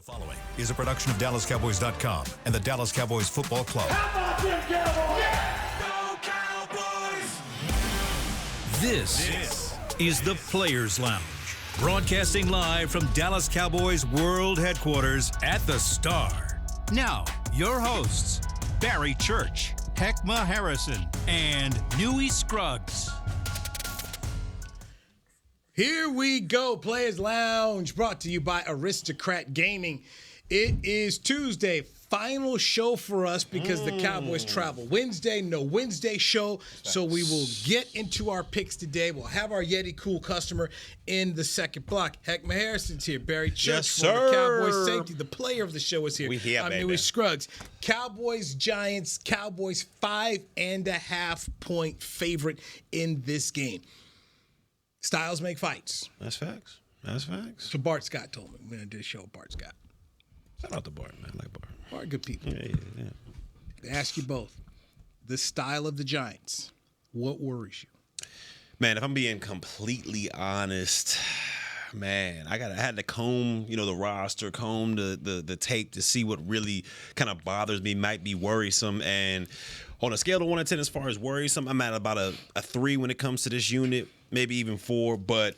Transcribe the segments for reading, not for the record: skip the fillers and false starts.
The following is a production of DallasCowboys.com and the Dallas Cowboys Football Club. How about them Cowboys? Yeah! Go Cowboys! This is the Players Lounge, broadcasting live from Dallas Cowboys World Headquarters at the Star. Now, your hosts, Barry Church, Hek'ma Harrison, and Newy Scruggs. Here we go, Players Lounge, brought to you by Aristocrat Gaming. It is Tuesday, final show for us because the Cowboys travel Wednesday, no Wednesday show, so we will get into our picks today. We'll have our Yeti Cool customer in the second block. Hek'ma Harrison's here, Barry Church from the Cowboys safety. The player of the show is here. I'm Newy Scruggs. Cowboys, Giants, Cowboys 5.5-point favorite in this game. Styles make fights. That's facts. That's facts. So Bart Scott told me when I did a show with Bart Scott. Shout out to Bart, man. I like Bart. Bart, good people. Yeah. They ask you both, the style of the Giants, what worries you? Man, if I'm being completely honest, man, I had to comb, the roster, comb the tape to see what really kind of bothers me, might be worrisome. And on a scale of 1 to 10, as far as worrisome, I'm at about a 3 when it comes to this unit. Maybe even 4, but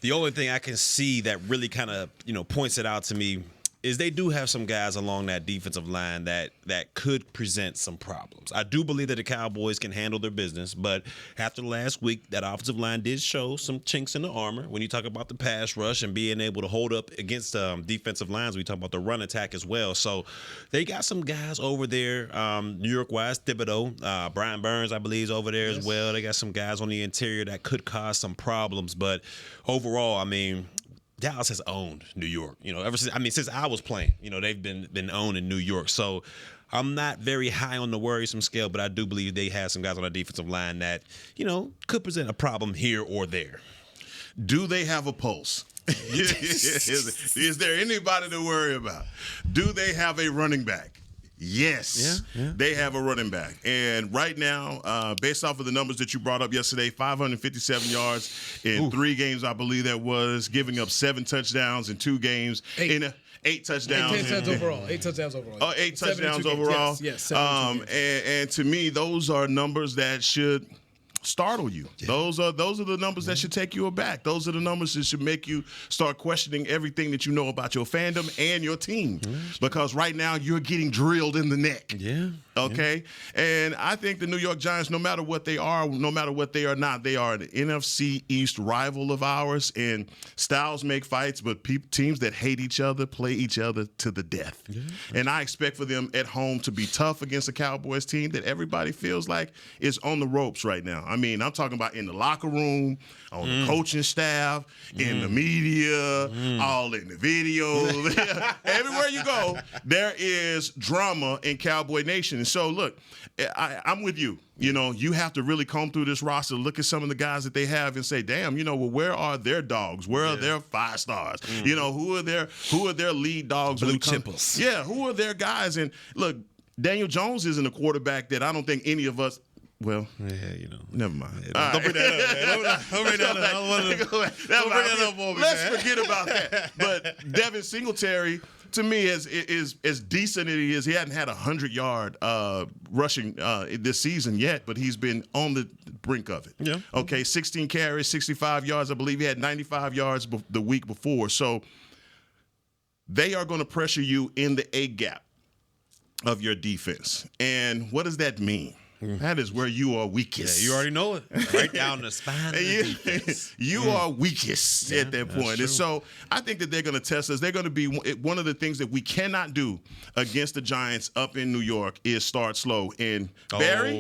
the only thing I can see that really kind of, points it out to me is they do have some guys along that defensive line that could present some problems. I do believe that the Cowboys can handle their business, but after last week, that offensive line did show some chinks in the armor. When you talk about the pass rush and being able to hold up against defensive lines, we talk about the run attack as well. So they got some guys over there, New York-wise, Thibodeau, Brian Burns, I believe, is over there as well. They got some guys on the interior that could cause some problems, but overall, Dallas has owned New York, ever since I was playing, they've been owned in New York. So I'm not very high on the worrisome scale, but I do believe they have some guys on the defensive line that, could present a problem here or there. Do they have a pulse? Is there anybody to worry about? Do they have a running back? Yes, They have a running back. And right now, based off of the numbers that you brought up yesterday, 557 yards in 3 games, I believe that was, giving up 7 touchdowns in 2 games. 8 touchdowns. 8 touchdowns overall. 8 touchdowns overall. Oh, 8 touchdowns overall. Yes. And to me, those are numbers that should startle you. Yeah. Those are the numbers that should take you aback. Those are the numbers that should make you start questioning everything that you know about your fandom and your team. Because right now you're getting drilled in the neck. Yeah. Okay? Yeah. And I think the New York Giants, no matter what they are, no matter what they are not, they are an NFC East rival of ours. And styles make fights, but teams that hate each other play each other to the death. Yeah. And I expect for them at home to be tough against a Cowboys team that everybody feels like is on the ropes right now. I'm talking about in the locker room, on the coaching staff, in the media, all in the videos. Everywhere you go, there is drama in Cowboy Nation. And so, look, I'm with you. You have to really comb through this roster, look at some of the guys that they have and say, damn, where are their dogs? Where are their 5 stars? Who are their lead dogs? Blue chippers. Yeah, who are their guys? And look, Daniel Jones isn't a quarterback that I don't think any of us – well, never mind. Don't bring that up, man. Don't bring that up. Let's forget about that. But Devin Singletary, to me, is as decent as he is. He hadn't had 100-yard rushing this season yet, but he's been on the brink of it. Yeah. Okay, 16 carries, 65 yards. I believe he had 95 yards the week before. So they are going to pressure you in the A gap of your defense. And what does that mean? That is where you are weakest. Yeah, you already know it. Right down the spine of the defense. You are weakest at that point. And so I think that they're going to test us. They're going to be one of the things that we cannot do against the Giants up in New York is start slow. And Barry,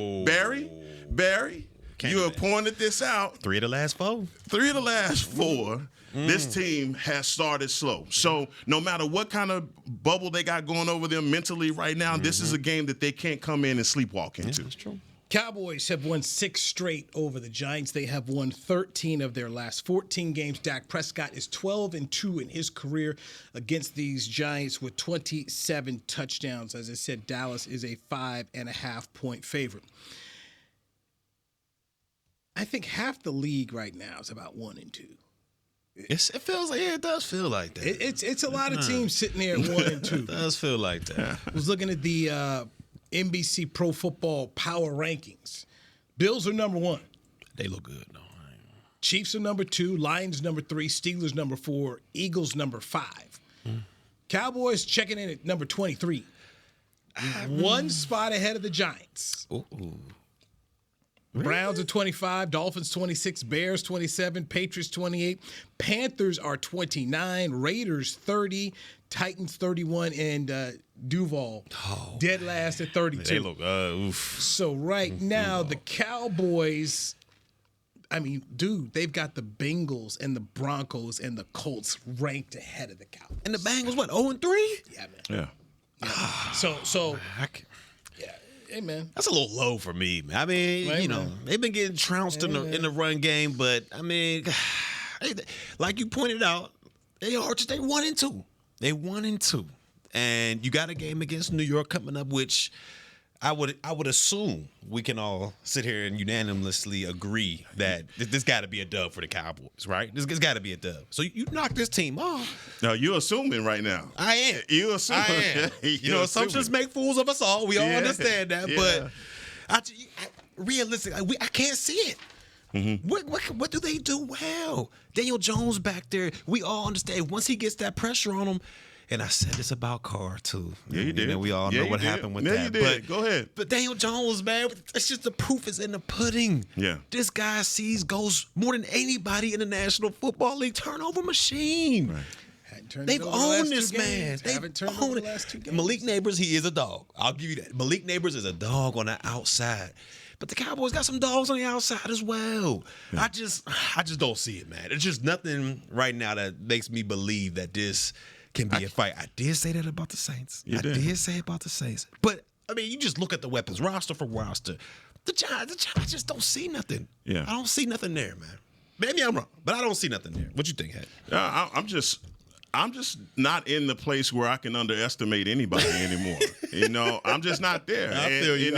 you have pointed this out. 3 of the last 4. 3 of the last 4. This team has started slow. So no matter what kind of bubble they got going over them mentally right now, this is a game that they can't come in and sleepwalk into. That's true. Cowboys have won 6 straight over the Giants. They have won 13 of their last 14 games. Dak Prescott is 12-2 in his career against these Giants with 27 touchdowns. As I said, Dallas is a 5.5-point favorite. I think half the league right now is about 1-2. It feels like it does feel like that. It's a lot of teams sitting there at 1 and 2. It does feel like that. I was looking at the NBC Pro Football Power Rankings. Bills are number 1. They look good, though. Chiefs are number 2. Lions number 3. Steelers number 4. Eagles number 5. Cowboys checking in at number 23. One spot ahead of the Giants. Ooh. Browns are 25, Dolphins 26, Bears 27, Patriots 28, Panthers are 29, Raiders 30, Titans 31, and Duval dead last at 32. They look oof. So right now, the Cowboys, I mean, dude, they've got the Bengals and the Broncos and the Colts ranked ahead of the Cowboys. And the Bengals, what, 0-3? Yeah, man. Yeah. So yeah, hey, man. That's a little low for me, man. I mean, Right, man. they've been getting trounced in the run game, but I mean, like you pointed out, they are just 1-2. They 1-2, and you got a game against New York coming up, which I would assume we can all sit here and unanimously agree that this got to be a dub for the Cowboys, right? This got to be a dub. So you knock this team off. No, you're assuming right now. I am. You assuming. I am. Assumptions make fools of us all. We all understand that. Yeah. But realistically, I can't see it. Mm-hmm. What do they do well? Daniel Jones back there, we all understand. Once he gets that pressure on him, and I said this about Carr, too. Yeah, you did. And we all know what happened with that. Yeah, you did. Go ahead. But Daniel Jones, man, it's just the proof is in the pudding. Yeah. This guy sees goals more than anybody in the National Football League. Turnover machine. Right. They've owned this man. Haven't turned over the last 2 games. Malik Neighbors, he is a dog. I'll give you that. Malik Neighbors is a dog on the outside. But the Cowboys got some dogs on the outside as well. Yeah. I just don't see it, man. It's just nothing right now that makes me believe that this can be a fight. I did say that about the Saints. I did say about the Saints. But, I mean, you just look at the weapons, roster for roster. The Giants just don't see nothing. Yeah. I don't see nothing there, man. Maybe I'm wrong, but I don't see nothing there. What you think, Head? I'm just not in the place where I can underestimate anybody anymore. I'm just not there. I feel you.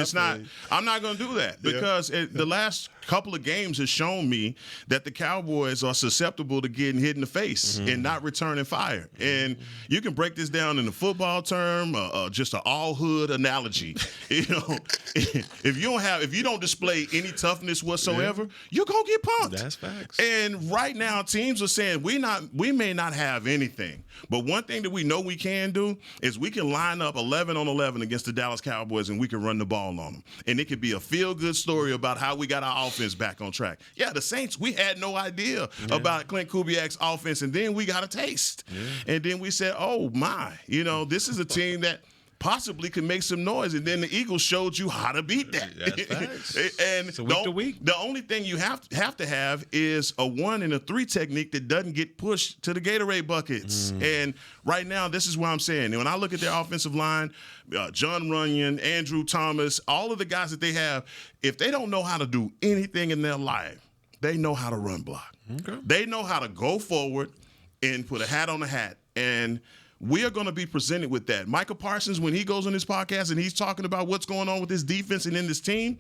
I'm not going to do that because the last couple of games has shown me that the Cowboys are susceptible to getting hit in the face and not returning fire. And you can break this down in a football term, just an all hood analogy. If you don't display any toughness whatsoever, you're going to get punked. That's facts. And right now, teams are saying we may not have anything. But one thing that we know we can do is we can line up 11 on 11 against the Dallas Cowboys and we can run the ball on them. And it could be a feel-good story about how we got our offense back on track. Yeah, the Saints, we had no idea about Clint Kubiak's offense, and then we got a taste. Yeah. And then we said, oh, my, this is a team that possibly can make some noise, and then the Eagles showed you how to beat that. That's facts. And it's week to week. The only thing you have to have is a 1 and a 3 technique that doesn't get pushed to the Gatorade buckets. And right now, this is what I'm saying. And when I look at their offensive line, John Runyon, Andrew Thomas, all of the guys that they have, if they don't know how to do anything in their life, they know how to run block. Okay. They know how to go forward and put a hat on a hat. And we are going to be presented with that. Michael Parsons, when he goes on his podcast and he's talking about what's going on with this defense and in this team,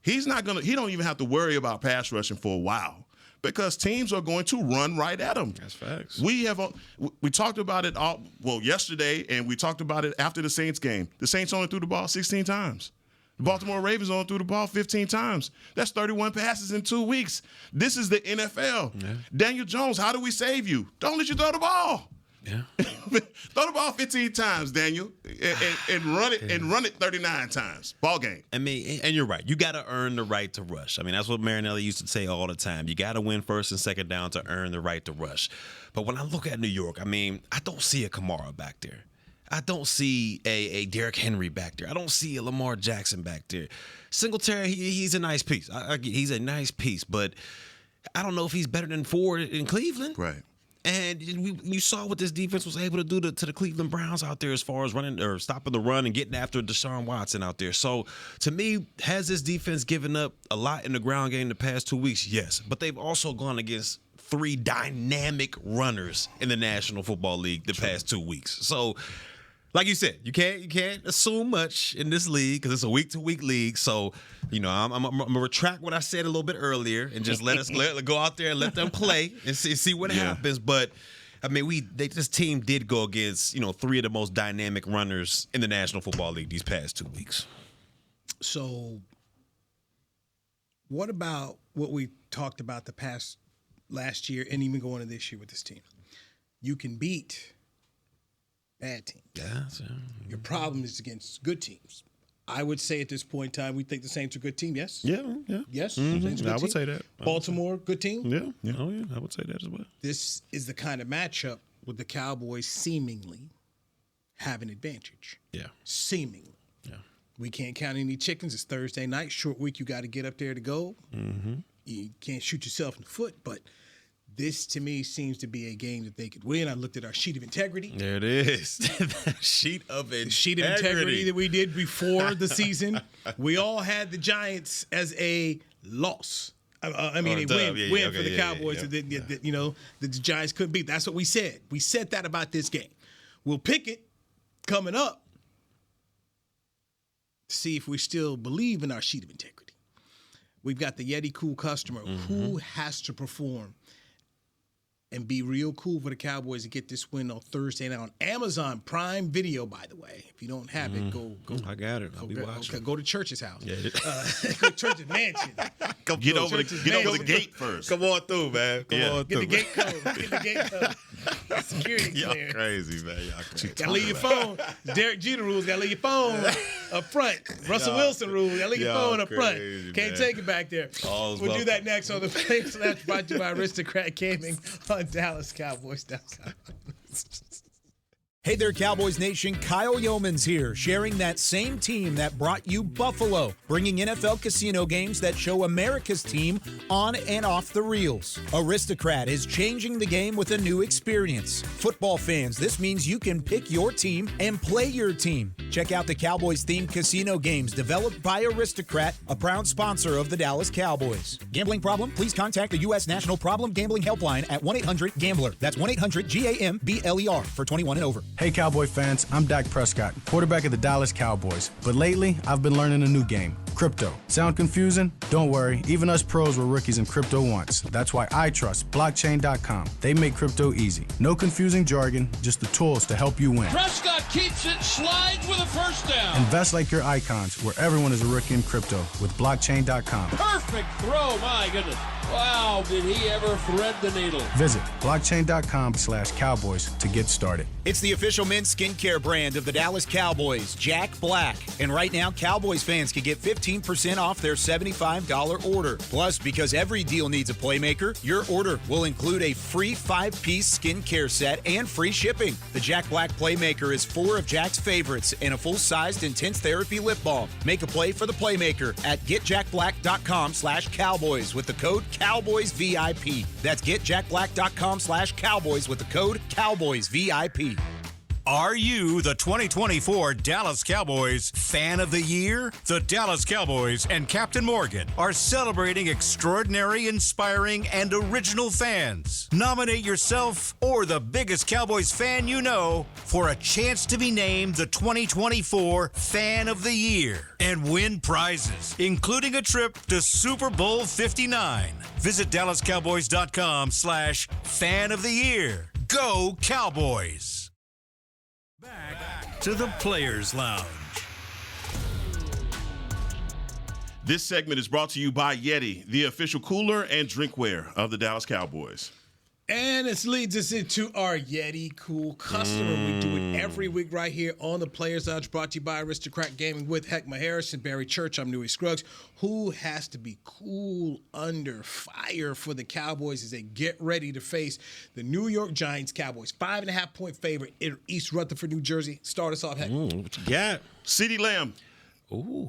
he don't even have to worry about pass rushing for a while because teams are going to run right at him. That's facts. We talked about it yesterday, and we talked about it after the Saints game. The Saints only threw the ball 16 times. The Baltimore Ravens only threw the ball 15 times. That's 31 passes in 2 weeks. This is the NFL. Yeah. Daniel Jones, how do we save you? Don't let you throw the ball. Yeah. Throw the ball 15 times, Daniel, and run it 39 times. Ball game. I mean, and you're right. You got to earn the right to rush. I mean, that's what Marinelli used to say all the time. You got to win first and second down to earn the right to rush. But when I look at New York, I mean, I don't see a Kamara back there. I don't see a Derrick Henry back there. I don't see a Lamar Jackson back there. Singletary, he's a nice piece. He's a nice piece, but I don't know if he's better than Ford in Cleveland. Right. And you saw what this defense was able to do to the Cleveland Browns out there as far as running or stopping the run and getting after Deshaun Watson out there. So, to me, has this defense given up a lot in the ground game the past 2 weeks? Yes. But they've also gone against 3 dynamic runners in the National Football League the past 2 weeks. So, like you said, you can't assume much in this league because it's a week-to-week league. So, I'm gonna retract what I said a little bit earlier and just let us go out there and let them play and see what happens. But I mean, this team did go against three of the most dynamic runners in the National Football League these past 2 weeks. So, what about what we talked about last year and even going into this year with this team? You can beat bad teams. Yeah. Your problem is against good teams. I would say at this point in time, we think the Saints are a good team. Yes. Yeah. Yes. Mm-hmm. Saints are a good I would team. say that. Baltimore, good team. Yeah. Oh yeah, I would say that as well. This is the kind of matchup with the Cowboys seemingly have an advantage. Yeah. Seemingly. Yeah. We can't count any chickens. It's Thursday night, short week. You got to get up there to go. Mm-hmm. You can't shoot yourself in the foot, but this, to me, seems to be a game that they could win. I looked at our sheet of integrity. There it is. The sheet of integrity that we did before the season. We all had the Giants as a loss. I mean, a win for the Cowboys. That the Giants couldn't beat. That's what we said. We said that about this game. We'll pick it coming up to see if we still believe in our sheet of integrity. We've got the Yeti Cool customer who has to perform and be real cool for the Cowboys to get this win on Thursday night on Amazon Prime Video, by the way. If you don't have it, go. I got it. I'll be watching. Go to Church's house. Yeah. Go to Church's mansion. Get over the gate first. Come on through, man. Come on Get through. the gate code. Get the gate code. Security Y'all clearance. crazy, man. Y'all crazy. Gotta leave your phone. Derek Jeter rules. Gotta leave your phone up front. Russell Wilson rules. Gotta leave your phone up front. Can't take it back there. We'll do that next on the Flames Lounge, brought to you by Aristocrat Gaming on DallasCowboys.com. Hey there, Cowboys Nation. Kyle Yeomans here, sharing that same team that brought you Buffalo, bringing NFL casino games that show America's team on and off the reels. Aristocrat is changing the game with a new experience. Football fans, this means you can pick your team and play your team. Check out the Cowboys-themed casino games developed by Aristocrat, a proud sponsor of the Dallas Cowboys. Gambling problem? Please contact the U.S. National Problem Gambling Helpline at 1-800-GAMBLER. That's 1-800-GAMBLER for 21 and over. Hey Cowboy fans, I'm Dak Prescott, quarterback of the Dallas Cowboys. But lately, I've been learning a new game, crypto. Sound confusing? Don't worry, even us pros were rookies in crypto once. That's why I trust blockchain.com. They make crypto easy. No confusing jargon, just the tools to help you win. Prescott keeps it, slides with a first down. Invest like your icons, where everyone is a rookie in crypto with blockchain.com. Perfect throw, my goodness. Wow, did he ever thread the needle. Visit blockchain.com/Cowboys to get started. It's the official men's skincare brand of the Dallas Cowboys, Jack Black. And right now, Cowboys fans can get 15% off their $75 order. Plus, because every deal needs a playmaker, your order will include a free 5-piece skincare set and free shipping. The Jack Black Playmaker is 4 of Jack's favorites and a full-sized intense therapy lip balm. Make a play for the Playmaker at getjackblack.com/Cowboys with the code CowboysVIP. That's getjackblack.com/Cowboys with the code CowboysVIP. Are you the 2024 Dallas Cowboys Fan of the Year? The Dallas Cowboys and Captain Morgan are celebrating extraordinary, inspiring, and original fans. Nominate yourself or the biggest Cowboys fan you know for a chance to be named the 2024 Fan of the Year and win prizes, including a trip to Super Bowl 59. Visit DallasCowboys.com/Fan of the Year. Go Cowboys! Back to the Players Lounge. This segment is brought to you by Yeti, the official cooler and drinkware of the Dallas Cowboys. And this leads us into our Yeti Cool customer. We do it every week right here on the Players Lounge, brought to you by Aristocrat Gaming with Hek'ma Harrison, Barry Church. I'm Newy Scruggs. Who has to be cool under fire for the Cowboys as they get ready to face the New York Giants? Cowboys, 5.5-point favorite in East Rutherford, New Jersey. Start us off, Hek'ma. What you got? CeeDee Lamb.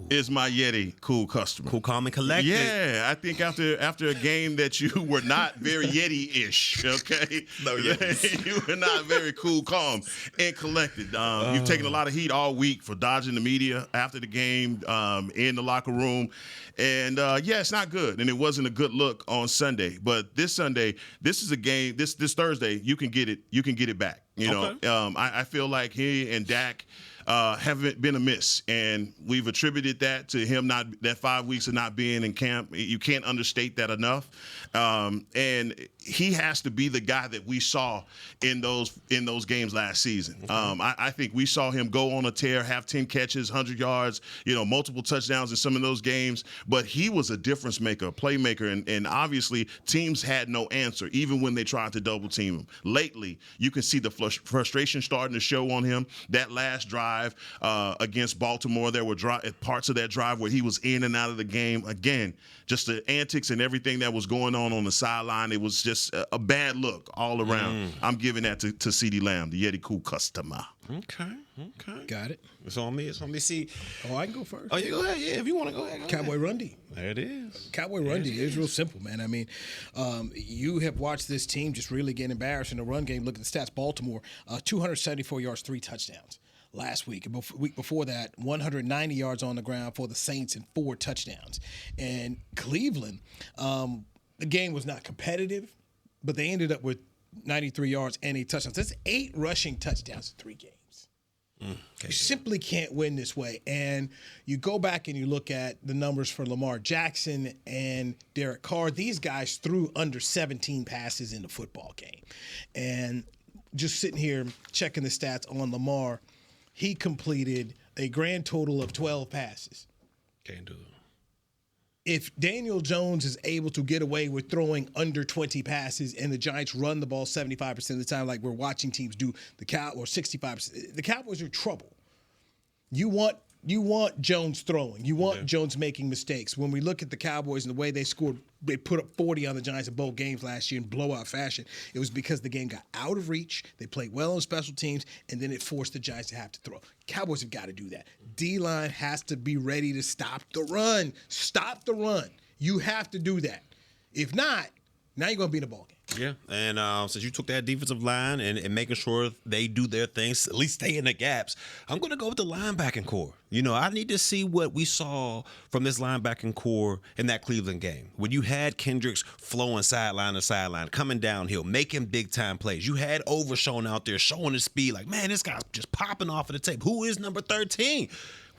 is my Yeti cool customer. Cool, calm, and collected. Yeah, I think after a game that you were not very Yeti-ish, okay? No, you were not very cool, calm, and collected. You've taken a lot of heat all week for dodging the media after the game, in the locker room. And, it's not good. And it wasn't a good look on Sunday. But this Sunday, this is a game, this Thursday, you can get it back. You know, I feel like he and Dak haven't been amiss, and we've attributed that to him that 5 weeks of not being in camp. You can't understate that enough. And he has to be the guy that we saw in those games last season. I think we saw him go on a tear, have 10 catches, 100 yards, multiple touchdowns in some of those games. But he was a difference maker, a playmaker, and obviously teams had no answer, even when they tried to double team him. Lately, you can see the frustration starting to show on him. That last drive against Baltimore, there were parts of that drive where he was in and out of the game. Again, just the antics and everything that was going on the sideline. It was just a bad look all around. I'm giving that to CeeDee Lamb, the Yeti cool customer. Okay. Got it. It's on me. See. Oh, I can go first. Oh, you go ahead. Yeah, if you want to go ahead. Cowboy Run D. There it is. Cowboy Run D. It's real simple, man. I mean, you have watched this team just really get embarrassed in the run game. Look at the stats. Baltimore, 274 yards, 3 touchdowns. Last week, week before that, 190 yards on the ground for the Saints and 4 touchdowns. And Cleveland, the game was not competitive, but they ended up with 93 yards and 8 touchdowns. That's 8 rushing touchdowns in 3 games. You simply can't win this way. And you go back and you look at the numbers for Lamar Jackson and Derek Carr. These guys threw under 17 passes in the football game. And just sitting here checking the stats on Lamar, he completed a grand total of 12 passes. Can't do it. If Daniel Jones is able to get away with throwing under 20 passes and the Giants run the ball 75% of the time like we're watching teams do, or 65%, the Cowboys are in trouble. You want Jones throwing. You want Jones making mistakes. When we look at the Cowboys and the way they scored, they put up 40 on the Giants in both games last year in blowout fashion. It was because the game got out of reach. They played well on special teams, and then it forced the Giants to have to throw. Cowboys have got to do that. D-line has to be ready to stop the run. Stop the run. You have to do that. If not, now you're going to be in the ballgame. Yeah, and since you took that defensive line and making sure they do their things, at least stay in the gaps, I'm going to go with the linebacking core. I need to see what we saw from this linebacking core in that Cleveland game. When you had Kendricks flowing sideline to sideline, coming downhill, making big-time plays. You had Overshown out there showing his speed like, man, this guy's just popping off of the tape. Who is number 13?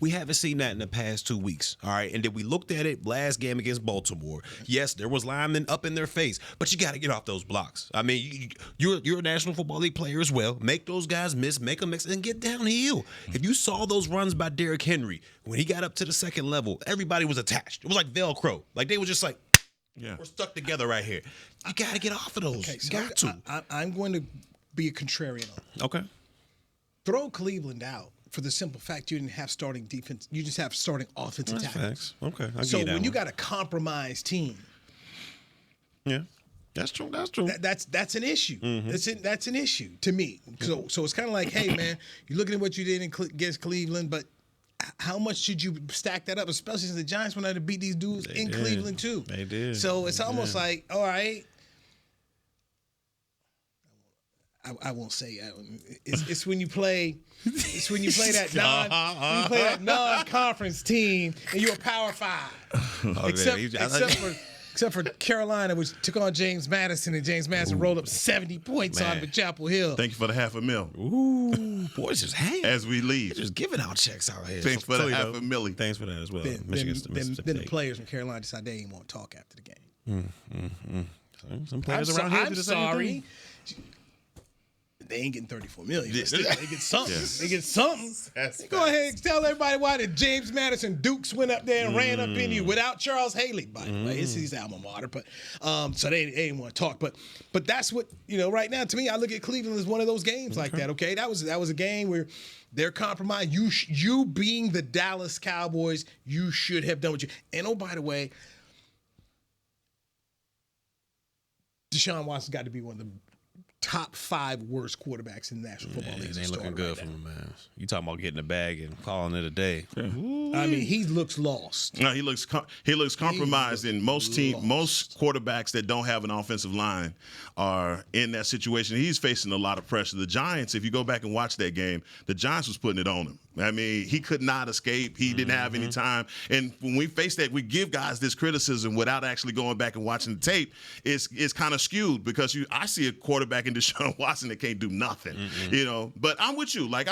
We haven't seen that in the past 2 weeks, all right? And then we looked at it last game against Baltimore. Yes, there was linemen up in their face, but you got to get off those blocks. I mean, you're a National Football League player as well. Make those guys miss, make them mix, and get downhill. If you saw those runs by Derrick Henry, when he got up to the second level, everybody was attached. It was like Velcro. Like, they were just like, we're stuck together right here. You got to get off of those. Okay, so got to. I'm going to be a contrarian on it. Okay. Throw Cleveland out for the simple fact you didn't have starting defense. You just have starting offensive tackles. Okay. So when you got a compromised team, that's true. That's true. That's an issue. That's an issue to me. So it's kind of like, hey man, you're looking at what you did against Cleveland, but how much should you stack that up? Especially since the Giants went out to beat these dudes in Cleveland too. They did. So it's almost like, all right. I won't say it's when you play. It's when you play that non-conference team and you're a Power 5. Except for Carolina, which took on James Madison, and James Madison rolled up 70 points on the Chapel Hill. Thank you for the $500,000. Ooh, boys, just hang as we leave. They're just giving out checks out here. Thanks for the $500,000. Thanks for that as well. Then the players from Carolina decided they didn't want to talk after the game. Some players around here do the same sorry. thing. They ain't getting $34 million. But still, they get something. They get something. Go ahead and tell everybody why the James Madison Dukes went up there and ran up in you without Charles Haley, by the way. It's his alma mater. But so they didn't want to talk. But that's what, right now, to me, I look at Cleveland as one of those games like that, okay? That was a game where they're compromised. You being the Dallas Cowboys, you should have done what you. And oh, by the way, Deshaun Watson's got to be one of the top 5 worst quarterbacks in the National Football League. It ain't looking good for him, man. You talking about getting the bag and calling it a day. Yeah. I mean, he looks lost. No, he looks compromised, and most quarterbacks that don't have an offensive line are in that situation. He's facing a lot of pressure. The Giants, if you go back and watch that game, the Giants was putting it on him. I mean, he could not escape. He didn't have any time. And when we face that, we give guys this criticism without actually going back and watching the tape. It's kind of skewed because I see a quarterback in Deshaun Watson that can't do nothing, you know. But I'm with you. Like,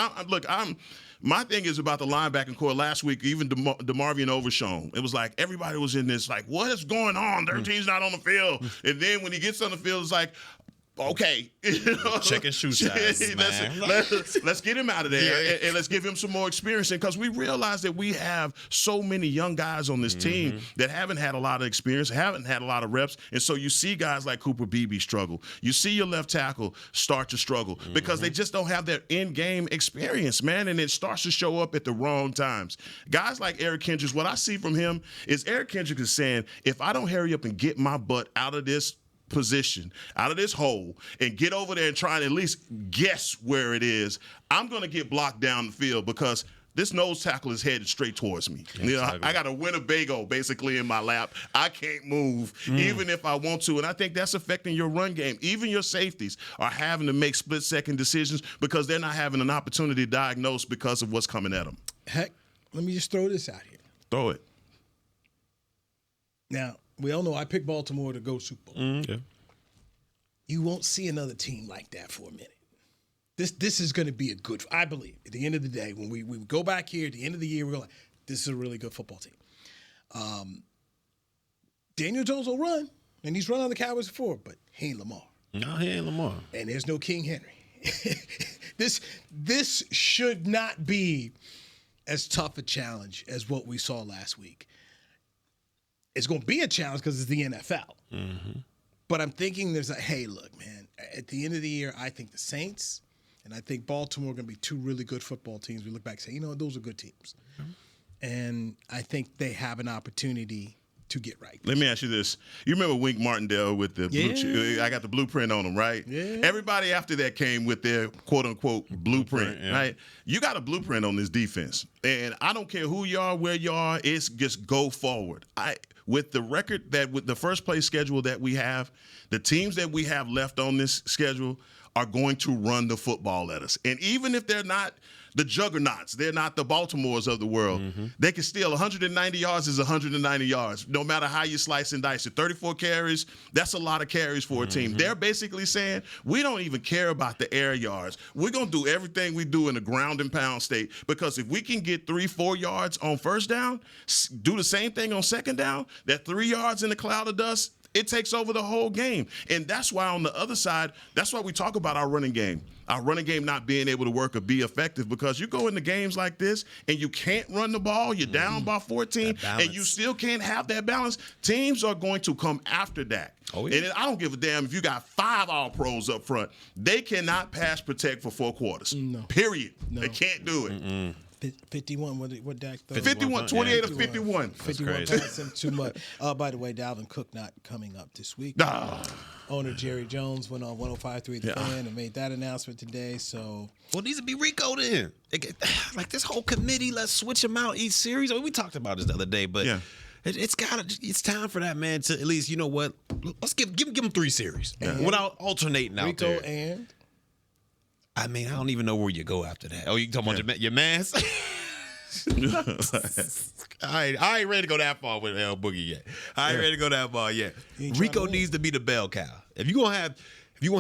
my thing is about the linebacking core last week, even DeMarvion Overshown. It was like everybody was in this, like, what is going on? Their team's not on the field. And then when he gets on the field, it's like, okay. Check his shoe size, man. Let's get him out of there and let's give him some more experience. Because we realize that we have so many young guys on this team that haven't had a lot of experience, haven't had a lot of reps. And so you see guys like Cooper Beebe struggle. You see your left tackle start to struggle because they just don't have their in-game experience, man. And it starts to show up at the wrong times. Guys like Eric Kendricks, what I see from him is Eric Kendricks is saying, if I don't hurry up and get my butt out of this position, out of this hole, and get over there and try and at least guess where it is, I'm going to get blocked down the field because this nose tackle is headed straight towards me. Yeah, you know, exactly. I got a Winnebago basically in my lap. I can't move even if I want to, and I think that's affecting your run game. Even your safeties are having to make split-second decisions because they're not having an opportunity to diagnose because of what's coming at them. Heck, let me just throw this out here. Throw it. Now, we all know I picked Baltimore to go Super Bowl. Yeah. You won't see another team like that for a minute. This is going to be a good, I believe, at the end of the day, when we go back here at the end of the year, we're going, this is a really good football team. Daniel Jones will run, and he's run on the Cowboys before, but he ain't Lamar. No, he ain't Lamar. And there's no King Henry. This should not be as tough a challenge as what we saw last week. It's going to be a challenge because it's the NFL. But I'm thinking there's hey, look, man, at the end of the year, I think the Saints and I think Baltimore are going to be two really good football teams. We look back and say, you know, those are good teams. And I think they have an opportunity to get right. Let me ask you this. You remember Wink Martindale with the blue I got the blueprint on him, right? Yeah. Everybody after that came with their quote-unquote blueprint, right? You got a blueprint on this defense. And I don't care who you are, where you are, it's just go forward. With the record with the first place schedule that we have, the teams that we have left on this schedule are going to run the football at us. And even if they're not the juggernauts, they're not the Baltimores of the world, they can steal 190 yards is 190 yards, no matter how you slice and dice it. 34 carries, that's a lot of carries for a team. They're basically saying, we don't even care about the air yards. We're going to do everything we do in a ground and pound state, because if we can get 3-4 yards on first down, do the same thing on second down, that 3 yards in a cloud of dust, it takes over the whole game. And that's why on the other side, that's why we talk about our running game. Our running game not being able to work or be effective, because you go into games like this and you can't run the ball, you're down by 14, and you still can't have that balance. Teams are going to come after that. Oh, yeah. And I don't give a damn if you got 5 All-Pros up front. They cannot pass protect for 4 quarters. No. Period. No. They can't do it. 51, what Dak throw? 51, 28 of 51. 51 passing too much. By the way, Dalvin Cook not coming up this week. Owner Jerry Jones went on 105.3 The Fan and made that announcement today. So, well, it needs to be Rico then. Like this whole committee, let's switch them out each series. I mean, we talked about this the other day, but it's time for that man to at least, you know what? Let's give them 3 series without alternating out there. Rico and. I mean, I don't even know where you go after that. Oh, you talking about your mans? I ain't ready to go that far with El Boogie yet. I ain't ready to go that far yet. Rico needs to be the bell cow. If you gonna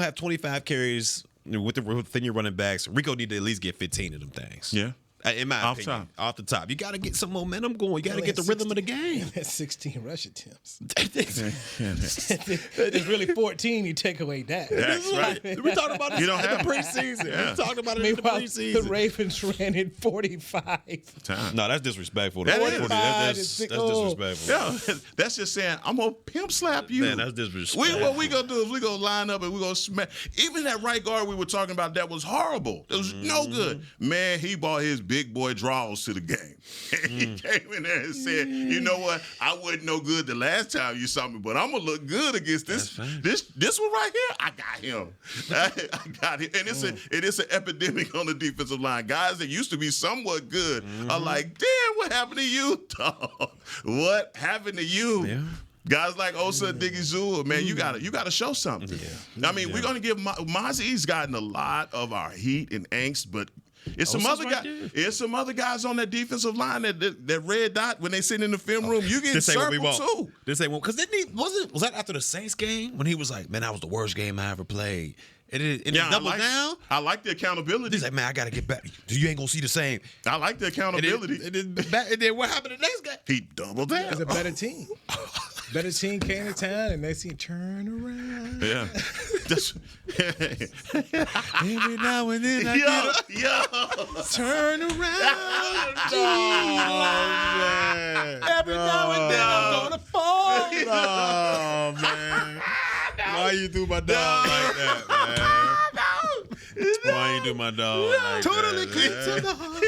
have 25 carries within your running backs, Rico need to at least get 15 of them things. Yeah. In my opinion, off the top. You got to get some momentum going. You got to get the rhythm of the game. That's 16 rush attempts. There's really 14. You take away that. That's right. We talked about this in the preseason. We talked about it in the preseason. The Ravens ran in 45. No, that's disrespectful. That's disrespectful. Yeah, that's just saying, I'm going to pimp slap you. Man, that's disrespectful. What we going to do is we going to line up and we going to smack. Even that right guard we were talking about, that was horrible. It was no good. Man, he bought his big boy draws to the game. And he came in there and said, you know what? I wasn't no good the last time you saw me, but I'm going to look good against this one right here. I got him. I got him. And it is an epidemic on the defensive line. Guys that used to be somewhat good are like, damn, what happened to you, dog? What happened to you? Yeah. Guys like Osa Digizua, man, you gotta show something. Yeah. I mean, we're gonna give Mozzie's gotten a lot of our heat and angst, but it's some other guys. It's some other guys on that defensive line that red dot when they sit in the film room. You get circled too. This ain't because was that after the Saints game when he was like, man, that was the worst game I ever played. And double down. I like the accountability. He's like, man, I gotta get back. You ain't gonna see the same. I like the accountability. And then what happened to the next guy? He doubled down. It's a better team. Better team came to town and they see turn around. Yeah. Every now and then I turn around. Man. Every now and then I'm gonna fall. Oh man. Why you do my dog like that, man? Why you do my dog like that? Total eclipse of the heart.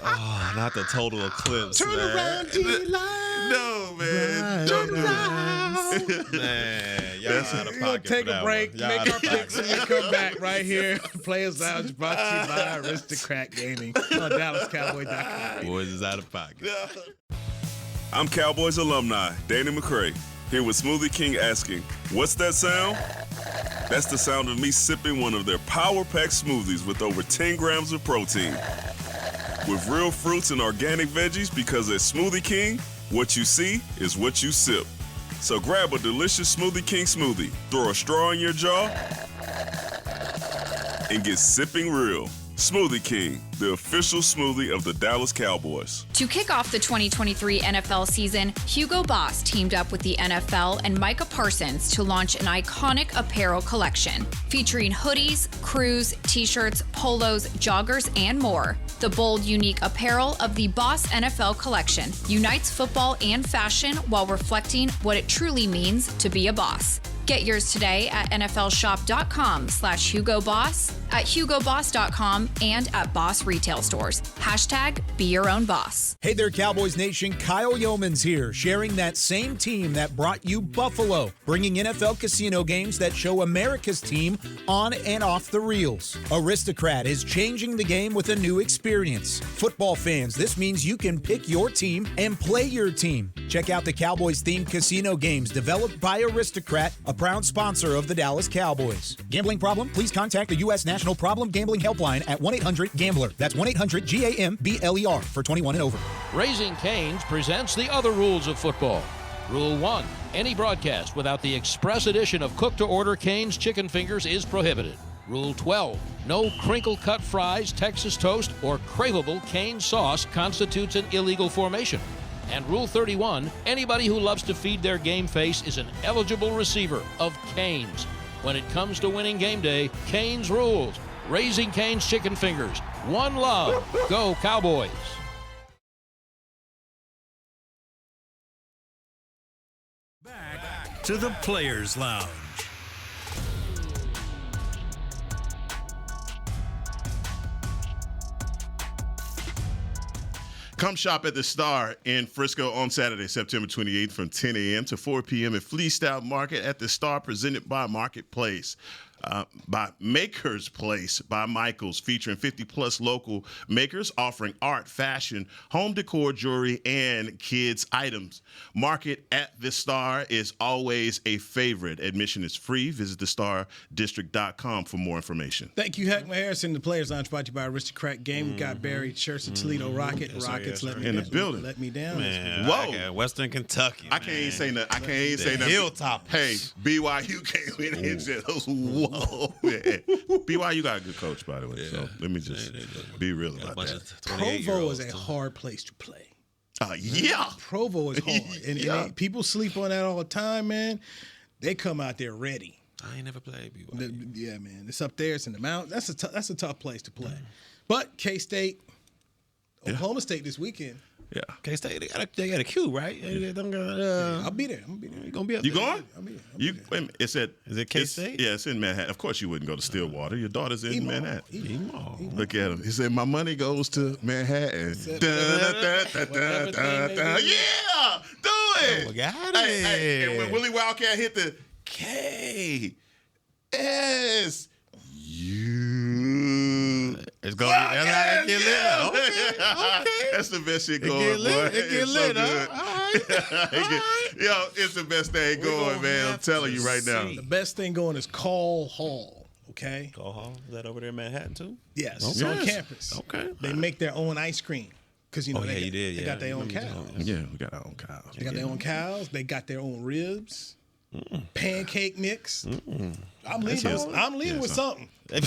Oh, not the total eclipse. Turn around, D-line. No, man. Turn around. Man, y'all out of pocket. Take a break, make our picks, and we come back right here. Players Lounge brought to you by Aristocrat Gaming on DallasCowboys.com. Boys is out of pocket. I'm Cowboys alumni Danny McCray, here with Smoothie King asking, what's that sound? That's the sound of me sipping one of their power-packed smoothies with over 10 grams of protein. With real fruits and organic veggies, because at Smoothie King, what you see is what you sip. So grab a delicious Smoothie King smoothie, throw a straw in your jaw, and get sipping real. Smoothie King, the official smoothie of the Dallas Cowboys. To kick off the 2023 NFL season, Hugo Boss teamed up with the NFL and Micah Parsons to launch an iconic apparel collection featuring hoodies, crews, t-shirts, polos, joggers, and more. The bold, unique apparel of the Boss NFL collection unites football and fashion while reflecting what it truly means to be a boss. Get yours today at nflshop.com/HugoBoss, at HugoBoss.com, and at Boss retail stores. #Be your own boss. Hey there, Cowboys Nation. Kyle Yeomans here, sharing that same team that brought you Buffalo, bringing NFL casino games that show America's team on and off the reels. Aristocrat is changing the game with a new experience. Football fans, this means you can pick your team and play your team. Check out the Cowboys-themed casino games developed by Aristocrat, a proud sponsor of the Dallas Cowboys. Gambling problem? Please contact the U.S. National Problem Gambling Helpline at 1-800-GAMBLER. That's 1-800-GAMBLER for 21 and over. Raising Cane's presents the other rules of football. Rule 1. Any broadcast without the express edition of cooked-to-order Cane's chicken fingers is prohibited. Rule 12. No crinkle-cut fries, Texas toast, or craveable Cane sauce constitutes an illegal formation. And Rule 31, anybody who loves to feed their game face is an eligible receiver of Cane's. When it comes to winning game day, Cane's rules. Raising Cane's chicken fingers. One love. Go Cowboys. Back to the Players Lounge. Come shop at the Star in Frisco on Saturday, September 28th from 10 a.m. to 4 p.m. at Flea Style Market at the Star, presented by Marketplace. By Maker's Place by Michaels, featuring 50-plus local makers offering art, fashion, home decor, jewelry, and kids' items. Market at the Star is always a favorite. Admission is free. Visit thestardistrict.com for more information. Thank you, Hek'ma Harrison. The Players Lounge brought to you by Aristocrat Game. We got Barry Church, the Toledo Rocket. Rockets let me in down. the building. Let me down. Man, whoa. Western Kentucky. I can't even say nothing. I can't even say nothing. Hilltop. Hey, BYU came in and said, whoa. Man. BYU got a good coach, by the way. Yeah. So let me just be real about that. Provo is a hard place to play. Yeah. Provo is hard. And people sleep on that all the time, man. They come out there ready. I ain't never played BYU. Yeah, man. It's up there. It's in the mountains. That's a tough place to play. But K-State, Oklahoma State this weekend. Yeah. K-State, they got a queue, right? I'll be there. You gonna be up You there? going? I'll be there. You? Wait a minute, it's at. Is it K-State? Yeah, it's in Manhattan. Of course, you wouldn't go to Stillwater. Your daughter's in Manhattan. Emo. Look at him. He said, "My money goes to Manhattan." Yeah, do it. Oh, got Hey, it. and when Willie Wildcat hit the KSU, It's gonna be that's how it get lit. Okay. That's the best shit going, boy. It get It's lit, so good. huh? All right. Yo, it's the best thing going, man. I'm telling you right now. The best thing going is Call Hall. Okay. Call Hall, is that over there in Manhattan too? Yes, it's on campus. Okay. They make their own ice cream because Oh, they, yeah, you did, they yeah. got their own cows. Yeah, we got our own cows. They got their own cows. They got their own ribs, pancake mix. I'm leaving with something. I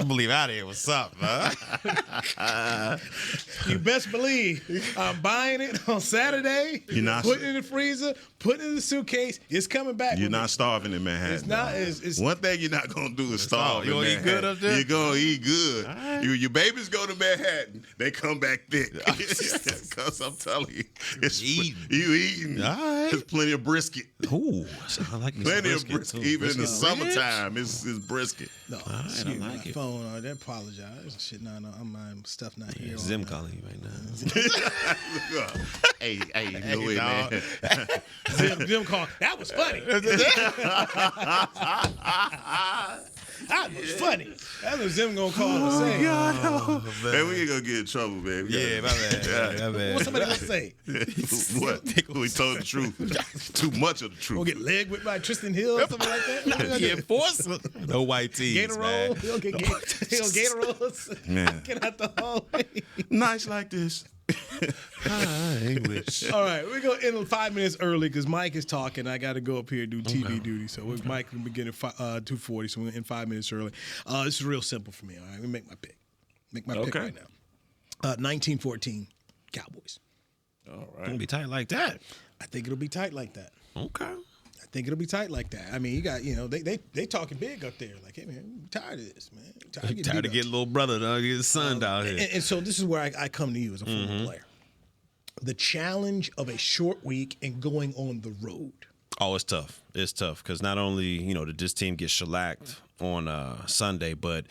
believe out of here with something, huh? You best believe I'm buying it on Saturday. You're not- putting it in the freezer, putting it in the suitcase. It's coming back. You're with not me. starving in Manhattan. It's not. It's One thing you're not gonna do is starve. You in gonna eat good Manhattan. up there? You're gonna eat good. right. Your babies go to Manhattan, they come back thick. Because I'm telling you, it's Eating. You eating. All right. There's plenty of brisket. Ooh, I like me some Plenty of brisket. too. Even in the Brisket and ribs? summertime, it's brisket. no. I Excuse like my it. phone. They apologize. Shit, no. My stuff not here. Zim calling you right now. hey, Newy, dog. man. Zim call. That was funny. That was funny. That's what Zim gonna call and say. Man, we ain't gonna get in trouble, man. Yeah, my bad. My bad. What somebody gonna say? What? We told the truth. Too much of the truth. Gonna get leg whipped by Tristan Hill or something like that? Yeah, force. No white tees, Gator man. roll. He'll get gator rolls. Man. Get out the hallway. Nice like this. I wish. All right, we're going to end 5 minutes early because Mike is talking. I got to go up here and do TV duty. So Mike will begin at 2:40, so we're going to end 5 minutes early. This is real simple for me, all right? Let me make my pick. Make my pick right now. 1914 Cowboys. All Gonna be tight like that. I think it'll be tight like that. Okay. I think it'll be tight like that. I mean, you got, they talking big up there. Like, hey, man, I'm tired of this, man. Tired beat to up. get little brother, dog. Get his son down here. And so this is where I come to you as a former player. The challenge of a short week and going on the road. Oh, it's tough. It's tough because not only, did this team get shellacked on Sunday, but,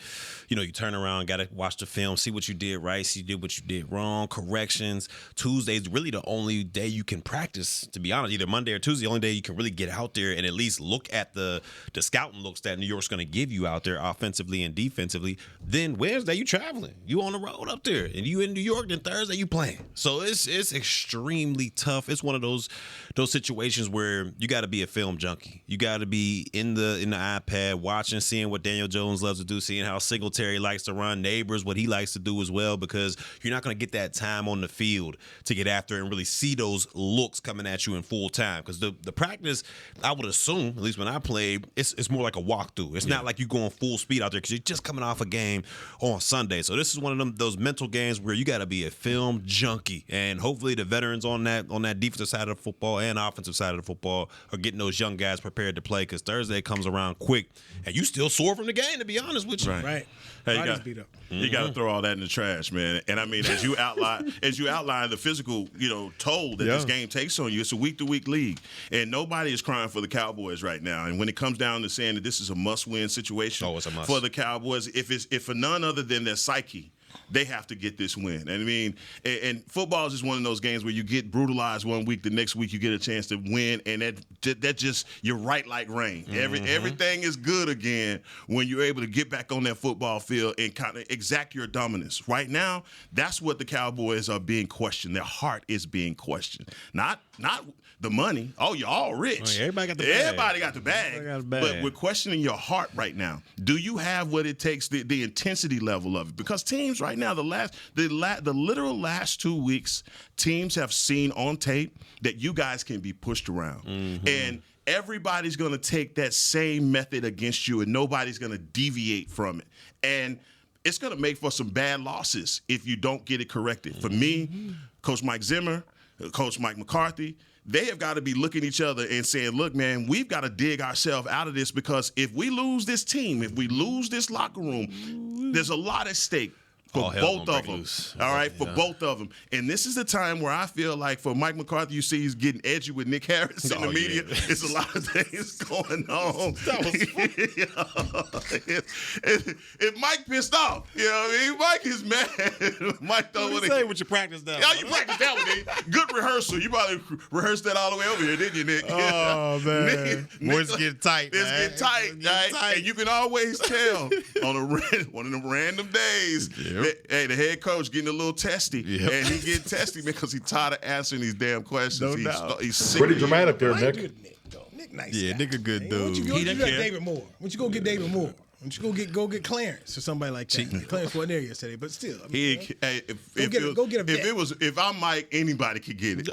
you turn around, got to watch the film, see what you did right, see what you did wrong, corrections. Tuesday's really the only day you can practice, to be honest. Either Monday or Tuesday, the only day you can really get out there and at least look at the scouting looks that New York's going to give you out there offensively and defensively. Then Wednesday, you traveling. You on the road up there. And you in New York, then Thursday, you playing. So it's extremely tough. It's one of those situations where you got to be a film junkie. You got to be in the iPad watching, seeing what Daniel Jones loves to do, seeing how Singletary likes to run, Neighbors, what he likes to do as well, because you're not going to get that time on the field to get after and really see those looks coming at you in full time. Because the practice, I would assume, at least when I played, it's more like a walkthrough. It's not like you're going full speed out there because you're just coming off a game on Sunday. So this is one of those mental games where you got to be a film junkie, and hopefully the veterans on that defensive side of the football and offensive side of the football are getting those young guys prepared to play, because Thursday comes around quick and you still sore from the game, to be honest with you. Right. Hey, Body's beat up. You got to throw all that in the trash, man. And I mean, as you outline the physical, toll that this game takes on you, it's a week-to-week league, and nobody is crying for the Cowboys right now. And when it comes down to saying that this is a must-win situation it's a must. for the Cowboys, if for none other than their psyche, they have to get this win. And I mean, and football is just one of those games where you get brutalized one week, the next week you get a chance to win, and that just, you're right like rain. Everything is good again when you're able to get back on that football field and kind of exact your dominance. Right now, that's what the Cowboys are being questioned. Their heart is being questioned. Not the money. Oh, you're all rich. Oh, yeah, everybody got the bag. Everybody got the bag. Everybody got the bag. But we're questioning your heart right now. Do you have what it takes, the intensity level of it? Because teams right now, the literal last 2 weeks, teams have seen on tape that you guys can be pushed around. And everybody's going to take that same method against you, and nobody's going to deviate from it. And it's going to make for some bad losses if you don't get it corrected. For me, Coach Mike Zimmer, Coach Mike McCarthy, they have got to be looking at each other and saying, look, man, we've got to dig ourselves out of this, because if we lose this team, if we lose this locker room, there's a lot at stake. For both of them. All right, for both of them. And this is the time where I feel like for Mike McCarthy, you see he's getting edgy with Nick Harris in the media. Yeah. It's a lot of things going on. If Mike pissed off, you know what I mean? Mike is mad. Mike don't want to say what you practice down. Yeah, you practice that one, dude. Good rehearsal. You probably rehearsed that all the way over here, didn't you, Nick? Oh, man. Boys get tight, man. It's getting tight. And you can always tell on one of them random days. Yep. Hey, the head coach getting a little testy. Yep. And he getting testy because he's tired of answering these damn questions. He's sick. Pretty dramatic there, Nick. Nick, nice yeah, guy. Nick a good dude. Why don't you get David Moore? Why don't you go get David Moore? Why don't you go get Clarence or somebody like that? Clarence wasn't there yesterday, but still. I mean, if I'm Mike, anybody could get it.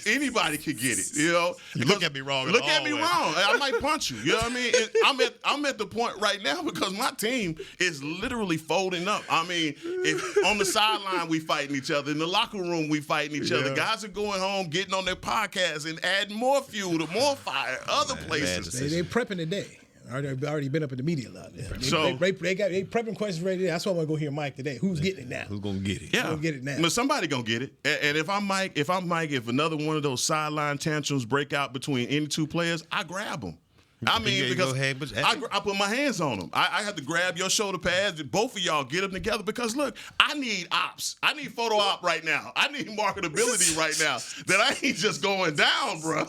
Anybody could get it. You know, you look at me wrong. Look at me wrong. I might punch you. You know what I mean? I'm at the point right now because my team is literally folding up. I mean, if on the sideline we fighting each other, in the locker room we fighting each other. Guys are going home, getting on their podcasts and adding more fuel to more fire. Other places. They prepping today. Already been up in the media a lot. They prepping questions ready. That's why I want to go hear Mike today. Who's getting it now? Who's gonna get it? Yeah, gonna get it now. But somebody gonna get it. And if I'm Mike, if another one of those sideline tantrums break out between any two players, I grab them. I mean, because I put my hands on them. I have to grab your shoulder pads. Both of y'all get them together because, look, I need ops. I need photo op right now. I need marketability right now. That I ain't just going down, bro.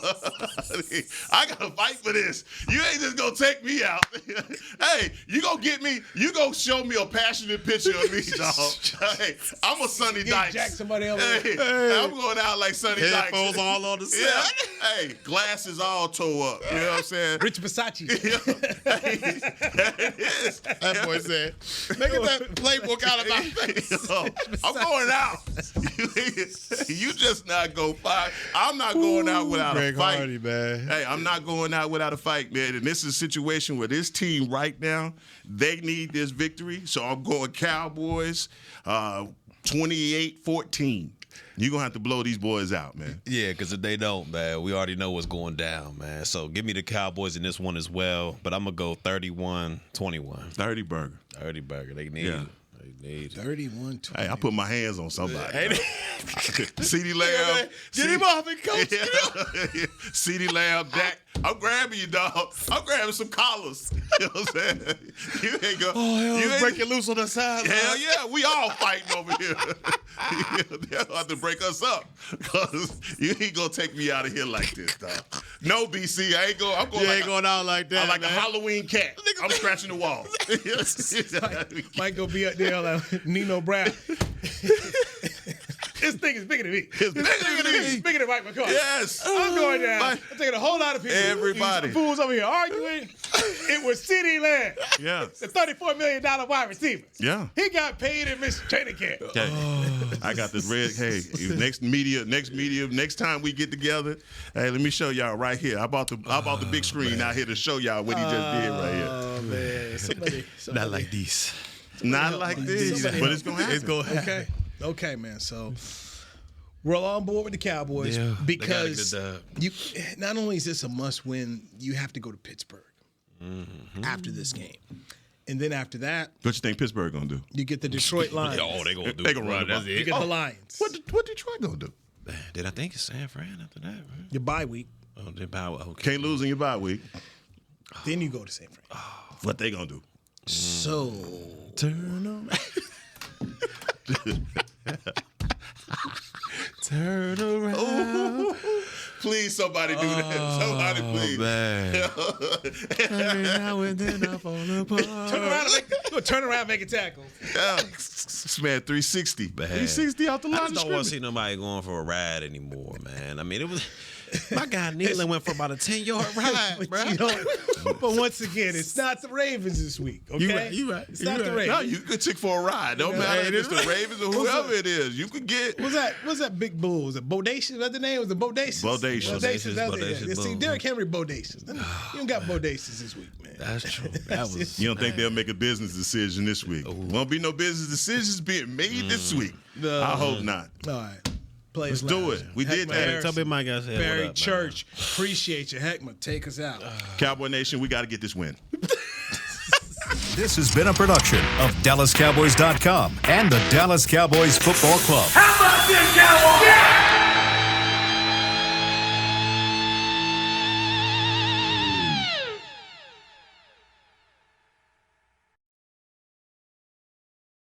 I got to fight for this. You ain't just going to take me out. Hey, you going to get me. You going to show me a passionate picture of me, dog. Hey, I'm a Sonny Dykes. Jack somebody else. Hey, I'm going out like Sonny Dykes. Headphones all on the side. Yeah. Hey, glasses all toe up. You know what I'm saying? Rich Versace. That boy said, "Make that playbook out of my face." I'm going out. You just not go fight. I'm not going out without a fight. Hardy, man. Hey, I'm not going out without a fight, man. And this is a situation where this team right now, they need this victory. So I'm going Cowboys 28-14. You're going to have to blow these boys out, man. Yeah, because if they don't, man, we already know what's going down, man. So give me the Cowboys in this one as well. But I'm going to go 31-21. 30 burger. 30 burger. They need it. They need it. 31-20. Hey, I put my hands on somebody. CeeDee Lamb. Get him off and coach. CeeDee Lamb, Dak. I'm grabbing you, dog. I'm grabbing some collars. You know what I'm saying? You ain't go. Oh, you break it loose on the side. Hell yeah, we all fighting over here. They'll have to break us up because you ain't gonna take me out of here like this, dog. No, BC, I ain't going. I'm going. You ain't going out like that. I'm like a Halloween cat. I'm scratching the wall. Might go be up there like Nino Brown. This thing is bigger than me. It's bigger than me. Bigger than Mike McCarthy. Yes. I'm going down. I'm taking a whole lot of people. Everybody. These fools over here arguing. It was CeeDee Lamb. Yeah. The $34 million wide receiver. Yeah. He got paid in Miss Training Camp. Okay. I got this red. Hey, next time we get together, hey, let me show y'all right here. I bought the big screen out here to show y'all what he just did right here. Oh man. Somebody. Not like these. Not like this. But it's gonna happen. It's gonna happen. Okay, man. So we're all on board with the Cowboys because you. Not only is this a must-win, you have to go to Pittsburgh after this game, and then after that, what you think Pittsburgh gonna do? You get the Detroit Lions. Oh, they gonna do. They gonna run. That's it. You get the Lions. What Detroit gonna do? Did I think it's San Fran after that? Right? Your bye week. Oh, their bye week. Okay. Can't lose in your bye week. Then you go to San Fran. What they gonna do? So turn around. Turn around. Ooh. Please, somebody do that. Somebody, please. Man. Every now and then I fall apart. Turn around, make a tackle. Yeah. This man 360. Bad. 360 out the line. I just don't want to see nobody going for a ride anymore, man. I mean, it was. My guy Neely went for about a 10-yard ride, bro. But once again, it's not the Ravens this week, okay? You right. It's not the Ravens. No, you could take for a ride. Don't matter if it's the Ravens or whoever it is. You could get. What's that big bull? Was it Bodacious? What's the name? Was it Bodacious? Bodacious. See, Derrick Henry Bodacious. You don't got Bodacious this week, man. That's true. That was. You don't think they'll make a business decision this week? Won't be no business decisions being made this week. I hope not. All right. Let's do it. We did that. Tell me my guys. Barry Church, appreciate you. Hek'ma, take us out. Cowboy Nation, we got to get this win. This has been a production of DallasCowboys.com and the Dallas Cowboys Football Club. How about this, Cowboys? Yeah!